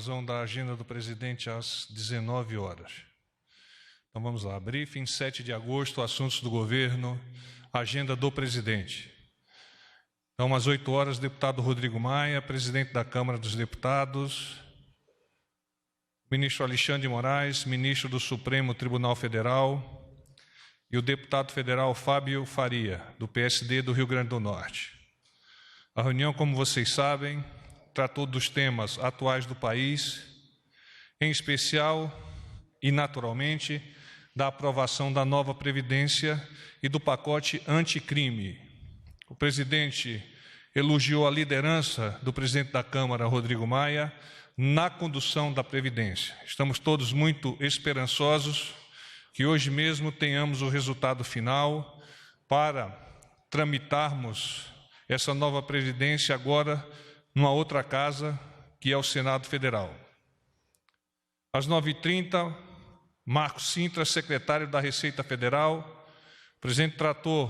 razão da agenda do presidente às 19 horas. Então vamos lá, briefing 7 de agosto, assuntos do governo, agenda do presidente. Então às 8 horas, deputado Rodrigo Maia, presidente da Câmara dos Deputados, ministro Alexandre de Moraes, ministro do Supremo Tribunal Federal, e o deputado federal Fábio Faria, do PSD do Rio Grande do Norte. A reunião, como vocês sabem, tratou dos temas atuais do país, em especial e naturalmente da aprovação da nova Previdência e do pacote anticrime. O presidente elogiou a liderança do presidente da Câmara, Rodrigo Maia, na condução da Previdência. Estamos todos muito esperançosos que hoje mesmo tenhamos o resultado final para tramitarmos essa nova Previdência agora numa outra casa, que é o Senado Federal. Às 9h30, Marcos Cintra, secretário da Receita Federal. O presidente tratou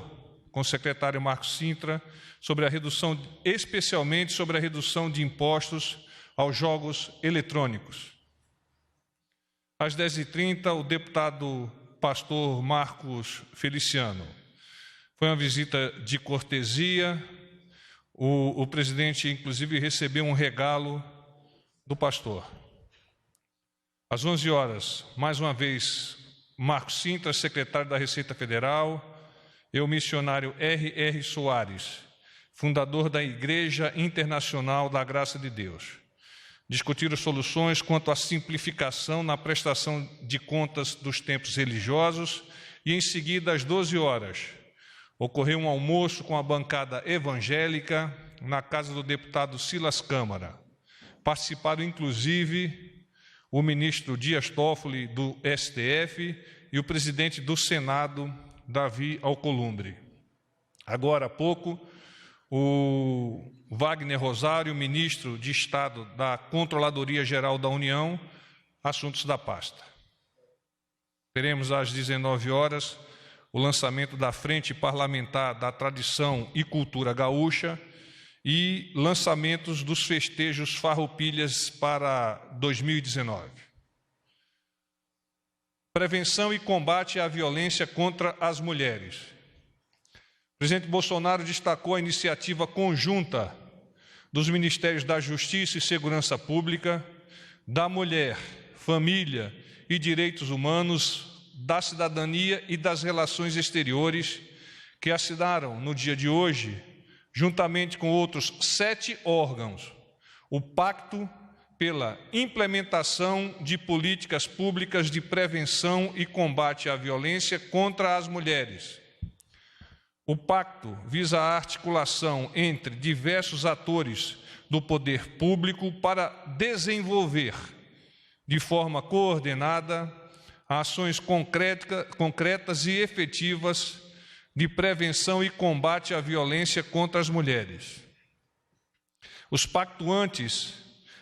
com o secretário Marcos Cintra sobre a redução, especialmente sobre a redução de impostos aos jogos eletrônicos. Às 10h30, o deputado pastor Marcos Feliciano. Foi uma visita de cortesia. O presidente, inclusive, recebeu um regalo do pastor. Às 11 horas, mais uma vez, Marcos Cintra, secretário da Receita Federal, e o missionário R.R. Soares, fundador da Igreja Internacional da Graça de Deus. Discutiram soluções quanto à simplificação na prestação de contas dos templos religiosos e, em seguida, às 12 horas, ocorreu um almoço com a bancada evangélica na casa do deputado Silas Câmara. Participaram, inclusive, o ministro Dias Toffoli, do STF, e o presidente do Senado, Davi Alcolumbre. Agora há pouco, o Wagner Rosário, ministro de Estado da Controladoria Geral da União, assuntos da pasta. Teremos às 19 horas o lançamento da Frente Parlamentar da Tradição e Cultura Gaúcha e lançamentos dos festejos Farroupilhas para 2019. Prevenção e combate à violência contra as mulheres. O presidente Bolsonaro destacou a iniciativa conjunta dos Ministérios da Justiça e Segurança Pública, da Mulher, Família e Direitos Humanos, da Cidadania e das Relações Exteriores, que assinaram no dia de hoje, juntamente com outros 7 órgãos, o Pacto pela Implementação de Políticas Públicas de Prevenção e Combate à Violência contra as Mulheres. O pacto visa a articulação entre diversos atores do poder público para desenvolver, de forma coordenada, ações concretas e efetivas de prevenção e combate à violência contra as mulheres. Os pactuantes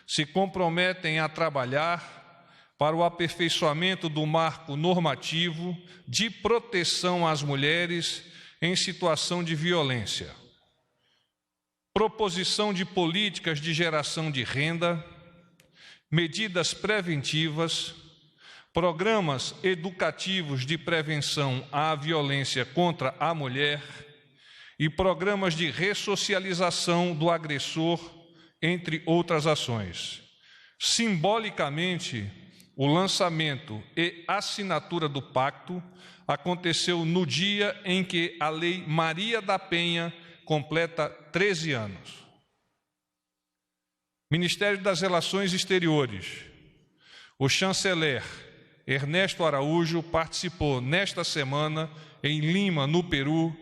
se comprometem a trabalhar para o aperfeiçoamento do marco normativo de proteção às mulheres em situação de violência, proposição de políticas de geração de renda, medidas preventivas, programas educativos de prevenção à violência contra a mulher e programas de ressocialização do agressor, entre outras ações. Simbolicamente, o lançamento e assinatura do pacto aconteceu no dia em que a Lei Maria da Penha completa 13 anos. Ministério das Relações Exteriores. O chanceler Ernesto Araújo participou nesta semana, em Lima, no Peru,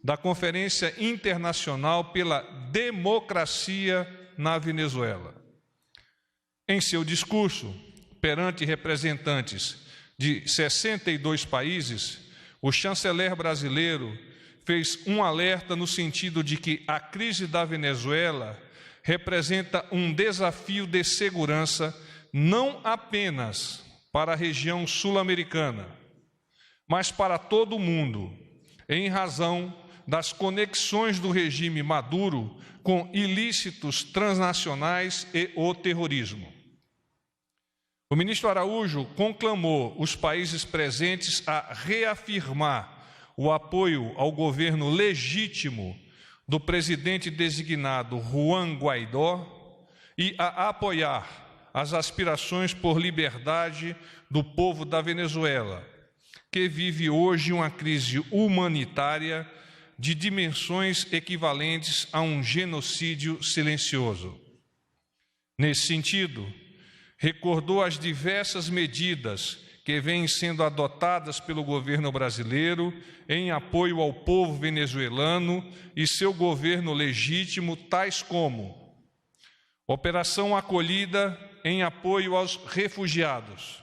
da Conferência Internacional pela Democracia na Venezuela. Em seu discurso, perante representantes de 62 países, o chanceler brasileiro fez um alerta no sentido de que a crise da Venezuela representa um desafio de segurança não apenas para a região sul-americana, mas para todo o mundo, em razão das conexões do regime Maduro com ilícitos transnacionais e o terrorismo. O ministro Araújo conclamou os países presentes a reafirmar o apoio ao governo legítimo do presidente designado Juan Guaidó e a apoiar as aspirações por liberdade do povo da Venezuela, que vive hoje uma crise humanitária de dimensões equivalentes a um genocídio silencioso. Nesse sentido, recordou as diversas medidas que vêm sendo adotadas pelo governo brasileiro em apoio ao povo venezuelano e seu governo legítimo, tais como Operação Acolhida em apoio aos refugiados,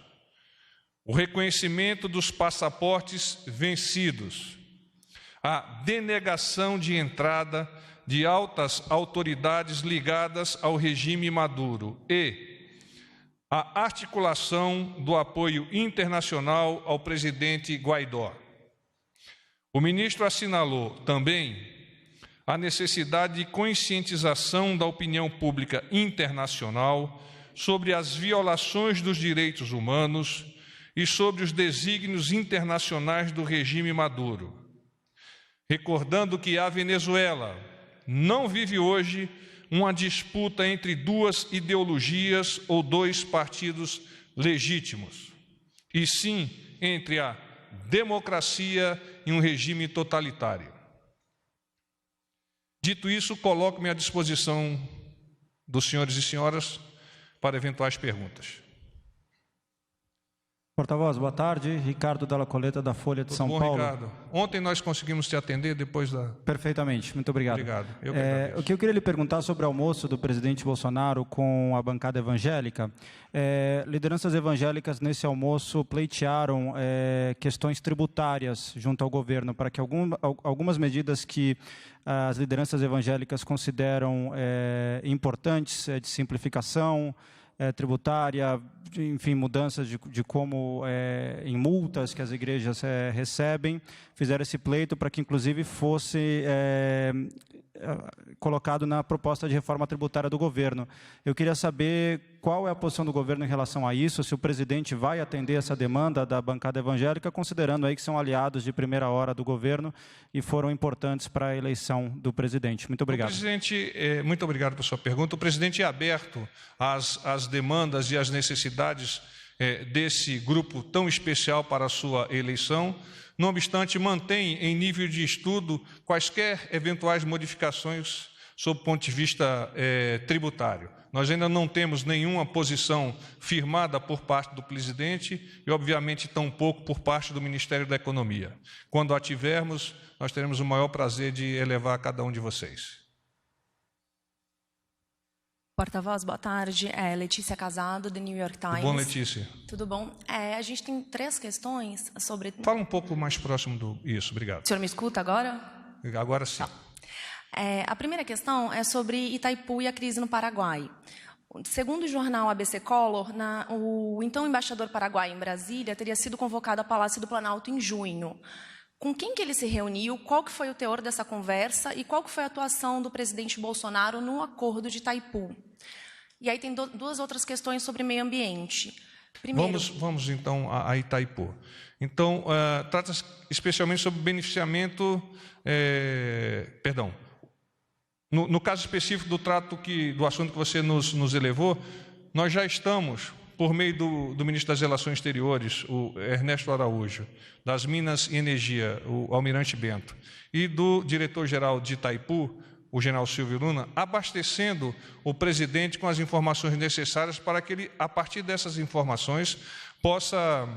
o reconhecimento dos passaportes vencidos, a denegação de entrada de altas autoridades ligadas ao regime Maduro e a articulação do apoio internacional ao presidente Guaidó. O ministro assinalou também a necessidade de conscientização da opinião pública internacional sobre as violações dos direitos humanos e sobre os desígnios internacionais do regime Maduro, recordando que a Venezuela não vive hoje uma disputa entre duas ideologias ou dois partidos legítimos, e sim entre a democracia e um regime totalitário. Dito isso, coloco-me à disposição dos senhores e senhoras para eventuais perguntas. Porta-voz, boa tarde. Ricardo Dalla Coleta, da Folha de São Paulo. Ricardo. Ontem nós conseguimos te atender depois da... Perfeitamente, muito obrigado. Obrigado. O que eu queria lhe perguntar sobre o almoço do presidente Bolsonaro com a bancada evangélica. Lideranças evangélicas nesse almoço pleitearam questões tributárias junto ao governo para que algumas medidas que as lideranças evangélicas consideram importantes, de simplificação tributária, enfim, mudanças de como em multas que as igrejas recebem, fizeram esse pleito para que, inclusive, fosse colocado na proposta de reforma tributária do governo. Eu queria saber qual é a posição do governo em relação a isso, se o presidente vai atender essa demanda da bancada evangélica, considerando aí que são aliados de primeira hora do governo e foram importantes para a eleição do presidente. Muito obrigado. Presidente, muito obrigado por sua pergunta. O presidente é aberto às demandas e às necessidades desse grupo tão especial para a sua eleição. Não obstante, mantém em nível de estudo quaisquer eventuais modificações sob o ponto de vista tributário. Nós ainda não temos nenhuma posição firmada por parte do presidente e, obviamente, tampouco por parte do Ministério da Economia. Quando a tivermos, nós teremos o maior prazer de elevar a cada um de vocês. Porta-voz, boa tarde. Letícia Casado, do New York Times. Tudo bom, Letícia? Tudo bom. A gente tem 3 questões sobre... Fala um pouco mais próximo do... Isso, obrigado. O senhor me escuta agora? Agora sim. Tá. A primeira questão é sobre Itaipu e a crise no Paraguai. Segundo o jornal ABC Color, o então embaixador paraguaio em Brasília teria sido convocado ao Palácio do Planalto em junho. Com quem que ele se reuniu, qual que foi o teor dessa conversa e qual que foi a atuação do presidente Bolsonaro no acordo de Itaipu? E aí tem 2 outras questões sobre meio ambiente. Primeiro... Vamos então a Itaipu. Então, trata-se especialmente sobre beneficiamento... perdão. No caso específico do assunto que você nos elevou, nós já estamos, por meio do ministro das Relações Exteriores, o Ernesto Araújo, das Minas e Energia, o Almirante Bento, e do diretor-geral de Itaipu, o general Silvio Luna, abastecendo o presidente com as informações necessárias para que ele, a partir dessas informações, possa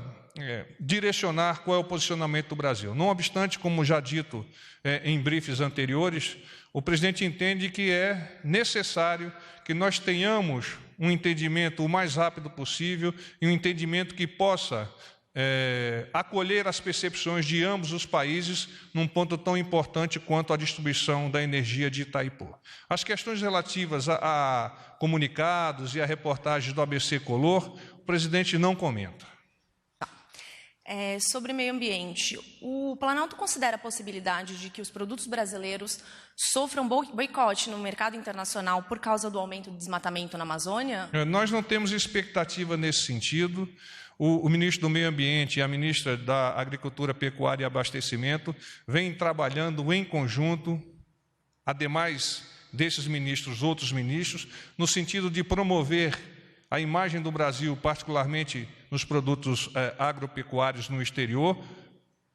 direcionar qual é o posicionamento do Brasil. Não obstante, como já dito em briefs anteriores, o presidente entende que é necessário que nós tenhamos um entendimento o mais rápido possível e um entendimento que possa acolher as percepções de ambos os países num ponto tão importante quanto a distribuição da energia de Itaipu. As questões relativas a comunicados e a reportagens do ABC Color, o presidente não comenta. Sobre meio ambiente, o O Planalto considera a possibilidade de que os produtos brasileiros sofram boicote no mercado internacional por causa do aumento do desmatamento na Amazônia? Nós não temos expectativa nesse sentido. O ministro do Meio Ambiente e a ministra da Agricultura, Pecuária e Abastecimento vêm trabalhando em conjunto, ademais desses ministros, outros ministros, no sentido de promover a imagem do Brasil, particularmente nos produtos agropecuários no exterior,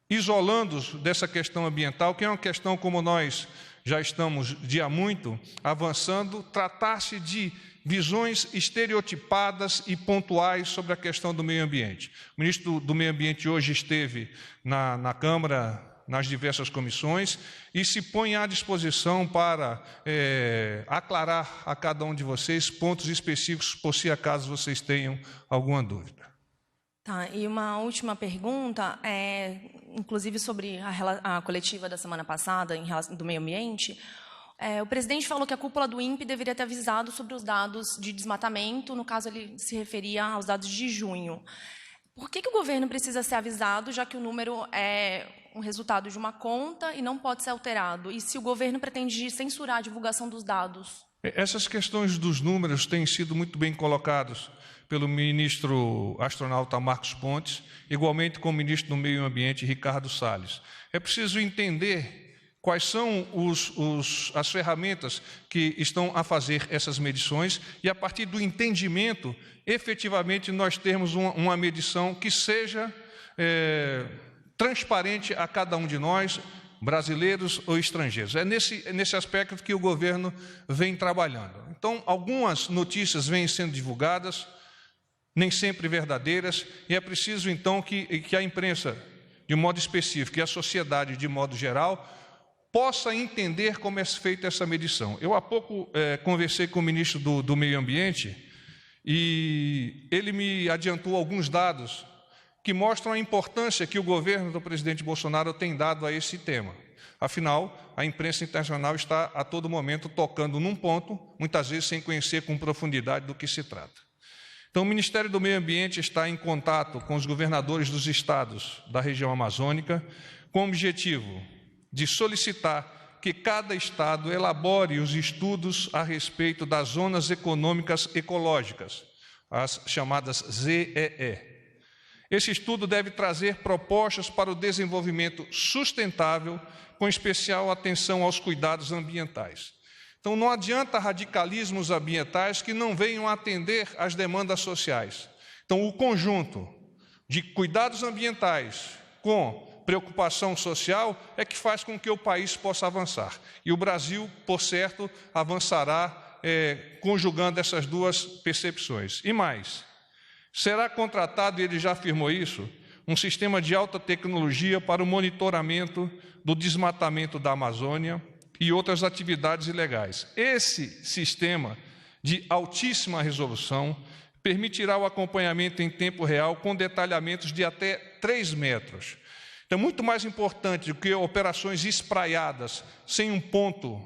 isolando-os dessa questão ambiental, que é uma questão, como nós já estamos de há muito avançando, tratar-se de visões estereotipadas e pontuais sobre a questão do meio ambiente. O ministro do Meio Ambiente hoje esteve na Câmara, nas diversas comissões, e se põe à disposição para aclarar a cada um de vocês pontos específicos, por se acaso vocês tenham alguma dúvida. Tá, e uma última pergunta, inclusive sobre a coletiva da semana passada, em relação do meio ambiente. O presidente falou que a cúpula do INPE deveria ter avisado sobre os dados de desmatamento, no caso ele se referia aos dados de junho. Por que o governo precisa ser avisado, já que o número é um resultado de uma conta e não pode ser alterado? E se o governo pretende censurar a divulgação dos dados? Essas questões dos números têm sido muito bem colocadas pelo ministro astronauta Marcos Pontes, igualmente com o ministro do Meio Ambiente, Ricardo Salles. É preciso entender quais são as ferramentas que estão a fazer essas medições e, a partir do entendimento, efetivamente, nós termos uma medição que seja transparente a cada um de nós, brasileiros ou estrangeiros. É nesse aspecto que o governo vem trabalhando. Então, algumas notícias vêm sendo divulgadas, nem sempre verdadeiras, e é preciso, então, que a imprensa, de modo específico, e a sociedade, de modo geral, possa entender como é feita essa medição. Eu, há pouco, conversei com o ministro do Meio Ambiente e ele me adiantou alguns dados que mostram a importância que o governo do presidente Bolsonaro tem dado a esse tema. Afinal, a imprensa internacional está, a todo momento, tocando num ponto, muitas vezes sem conhecer com profundidade do que se trata. Então, o Ministério do Meio Ambiente está em contato com os governadores dos estados da região amazônica, com o objetivo de solicitar que cada estado elabore os estudos a respeito das zonas econômicas ecológicas, as chamadas ZEE. Esse estudo deve trazer propostas para o desenvolvimento sustentável, com especial atenção aos cuidados ambientais. Então, não adianta radicalismos ambientais que não venham atender às demandas sociais. Então, o conjunto de cuidados ambientais com preocupação social é que faz com que o país possa avançar. E o Brasil, por certo, avançará conjugando essas duas percepções. E mais, será contratado, e ele já afirmou isso, um sistema de alta tecnologia para o monitoramento do desmatamento da Amazônia e outras atividades ilegais. Esse sistema de altíssima resolução permitirá o acompanhamento em tempo real com detalhamentos de até 3 metros. Então, muito mais importante do que operações espraiadas, sem um ponto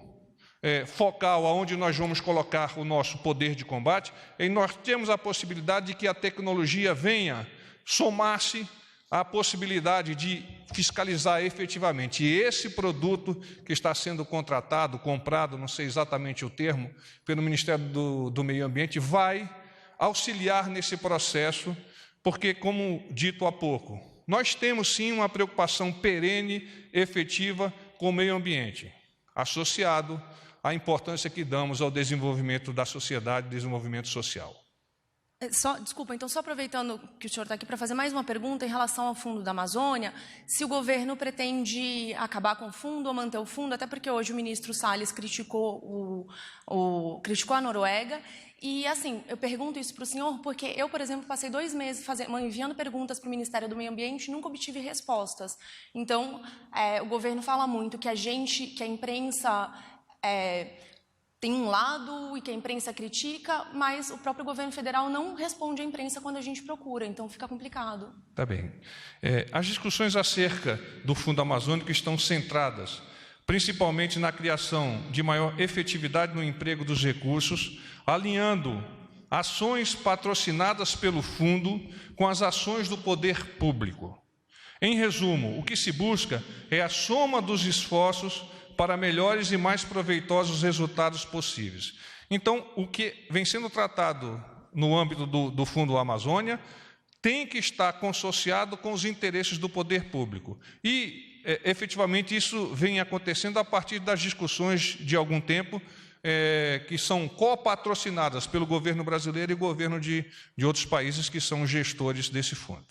focal aonde nós vamos colocar o nosso poder de combate, e nós temos a possibilidade de que a tecnologia venha somar-se à possibilidade de fiscalizar efetivamente. E esse produto que está sendo contratado, comprado, não sei exatamente o termo, pelo Ministério do Meio Ambiente, vai auxiliar nesse processo, porque, como dito há pouco, nós temos sim uma preocupação perene, efetiva com o meio ambiente, associado à importância que damos ao desenvolvimento da sociedade, desenvolvimento social. Desculpa, então, só aproveitando que o senhor está aqui para fazer mais uma pergunta em relação ao Fundo da Amazônia, se o governo pretende acabar com o fundo ou manter o fundo, até porque hoje o ministro Salles criticou a Noruega. E, assim, eu pergunto isso para o senhor porque eu, por exemplo, passei 2 meses enviando perguntas para o Ministério do Meio Ambiente e nunca obtive respostas. Então, o governo fala muito que a imprensa tem um lado e que a imprensa critica, mas o próprio governo federal não responde à imprensa quando a gente procura, então fica complicado. Tá bem. As discussões acerca do Fundo Amazônico estão centradas principalmente na criação de maior efetividade no emprego dos recursos, alinhando ações patrocinadas pelo fundo com as ações do poder público. Em resumo, o que se busca é a soma dos esforços para melhores e mais proveitosos resultados possíveis. Então, o que vem sendo tratado no âmbito do Fundo Amazônia tem que estar consociado com os interesses do poder público. E, efetivamente, isso vem acontecendo a partir das discussões de algum tempo, que são copatrocinadas pelo governo brasileiro e governo de outros países que são gestores desse fundo.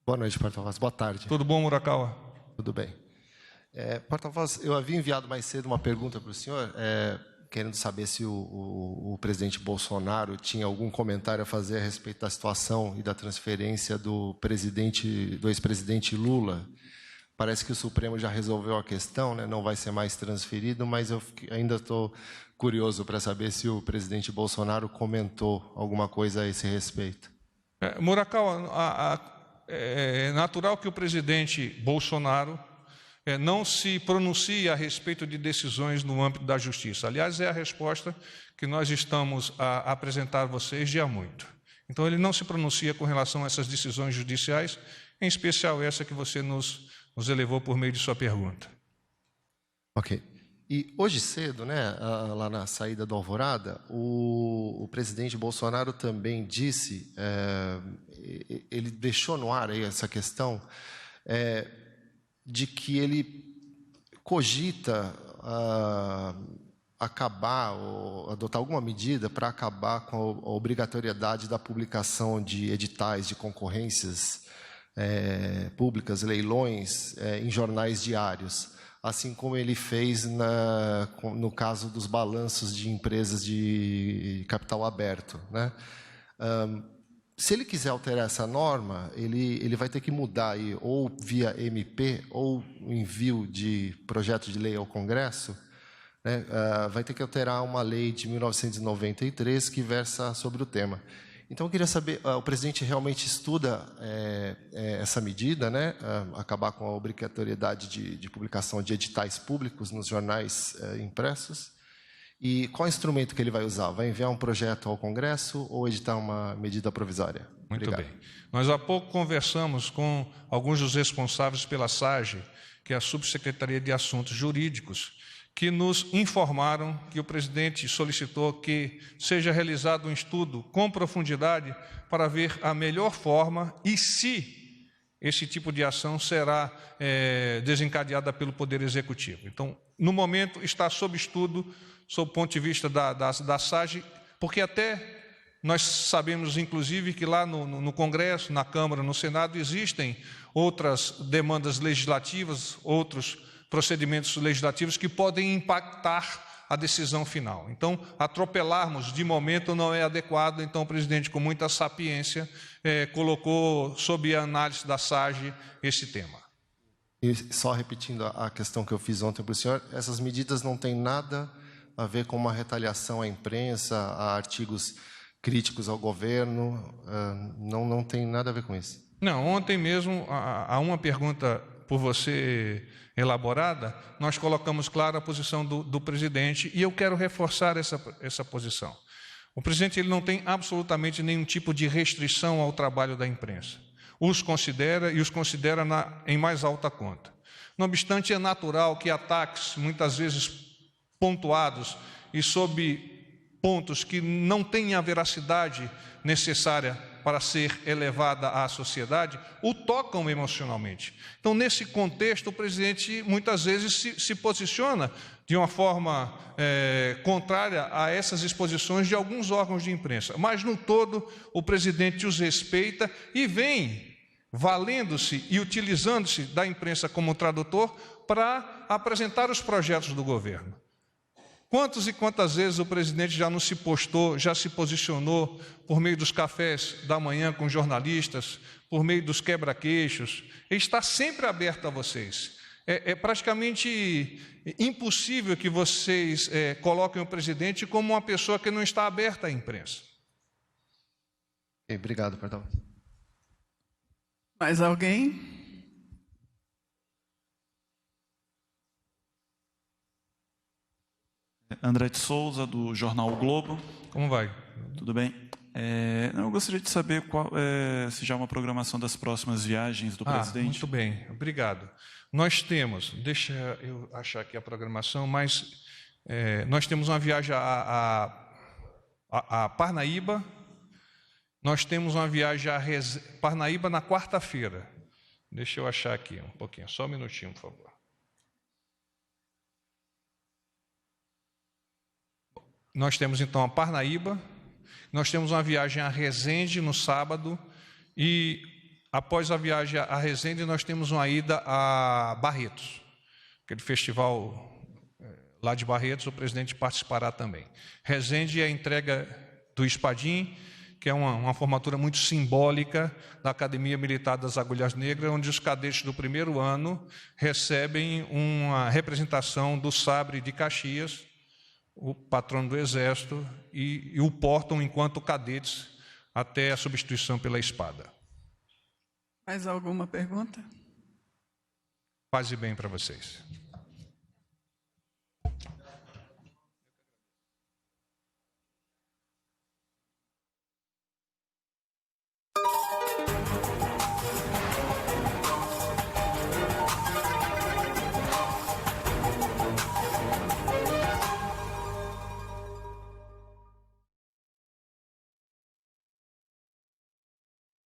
Boa noite, porta-voz. Boa tarde. Tudo bom, Murakawa? Tudo bem. Porta-voz, eu havia enviado mais cedo uma pergunta para o senhor, querendo saber se o presidente Bolsonaro tinha algum comentário a fazer a respeito da situação e da transferência do ex-presidente Lula. Parece que o Supremo já resolveu a questão, né? Não vai ser mais transferido, mas eu ainda estou curioso para saber se o presidente Bolsonaro comentou alguma coisa a esse respeito. Murakawa, é natural que o presidente Bolsonaro não se pronuncie a respeito de decisões no âmbito da justiça. Aliás, é a resposta que nós estamos a apresentar a vocês há muito. Então, ele não se pronuncia com relação a essas decisões judiciais, em especial essa que você nos elevou por meio de sua pergunta. Ok. E hoje cedo, né, lá na saída do Alvorada, o presidente Bolsonaro também disse, ele deixou no ar aí essa questão, de que ele cogita acabar ou adotar alguma medida para acabar com a obrigatoriedade da publicação de editais de concorrências públicas, leilões, em jornais diários, assim como ele fez no caso dos balanços de empresas de capital aberto, né? Se ele quiser alterar essa norma, ele vai ter que mudar aí, ou via MP, ou envio de projeto de lei ao Congresso, né? Vai ter que alterar uma lei de 1993 que versa sobre o tema. Então, eu queria saber, o presidente realmente estuda essa medida, né? Acabar com a obrigatoriedade de publicação de editais públicos nos jornais impressos? E qual instrumento que ele vai usar? Vai enviar um projeto ao Congresso ou editar uma medida provisória? Muito Obrigado. bem. Nós há pouco conversamos com alguns dos responsáveis pela SAGE, que é a Subsecretaria de Assuntos Jurídicos, que nos informaram que o presidente solicitou que seja realizado um estudo com profundidade para ver a melhor forma e se esse tipo de ação será desencadeada pelo Poder Executivo. Então, no momento, está sob estudo, sob o ponto de vista da SAGE, porque até nós sabemos, inclusive, que lá no Congresso, na Câmara, no Senado, existem outras demandas legislativas, outros procedimentos legislativos que podem impactar a decisão final. Então, atropelarmos de momento não é adequado, então o presidente, com muita sapiência, colocou sob a análise da SAGE esse tema. E só repetindo a questão que eu fiz ontem para o senhor, essas medidas não têm nada a ver com uma retaliação à imprensa, a artigos críticos ao governo, não tem nada a ver com isso. Não, ontem mesmo, há uma pergunta por você elaborada, nós colocamos clara a posição do presidente e eu quero reforçar essa posição. O presidente ele não tem absolutamente nenhum tipo de restrição ao trabalho da imprensa. Os considera e os considera em mais alta conta. Não obstante, é natural que ataques, muitas vezes pontuados e sob pontos que não têm a veracidade necessária para ser elevada à sociedade, o tocam emocionalmente. Então, nesse contexto, o presidente muitas vezes se posiciona de uma forma contrária a essas exposições de alguns órgãos de imprensa. Mas, no todo, o presidente os respeita e vem valendo-se e utilizando-se da imprensa como tradutor para apresentar os projetos do governo. Quantas e quantas vezes o presidente já não se postou, já se posicionou por meio dos cafés da manhã com jornalistas, por meio dos quebra-queixos? Ele está sempre aberto a vocês. É praticamente impossível que vocês coloquem o presidente como uma pessoa que não está aberta à imprensa. Obrigado, perdão. Mais alguém? André de Souza, do jornal O Globo. Como vai? Tudo bem? Eu gostaria de saber se já há uma programação das próximas viagens do presidente. Muito bem, obrigado. Nós temos, deixa eu achar aqui a programação, mas nós temos uma viagem a Parnaíba, nós temos uma viagem a Parnaíba na quarta-feira. Deixa eu achar aqui um pouquinho, só um minutinho, por favor. Nós temos então a Parnaíba, nós temos uma viagem a Resende no sábado e após a viagem a Resende nós temos uma ida a Barretos, aquele festival lá de Barretos, o presidente participará também. Resende é a entrega do Espadim, que é uma formatura muito simbólica da Academia Militar das Agulhas Negras, onde os cadetes do primeiro ano recebem uma representação do sabre de Caxias, o patrono do Exército, e o portam enquanto cadetes até a substituição pela espada. Mais alguma pergunta? Paz e bem para vocês.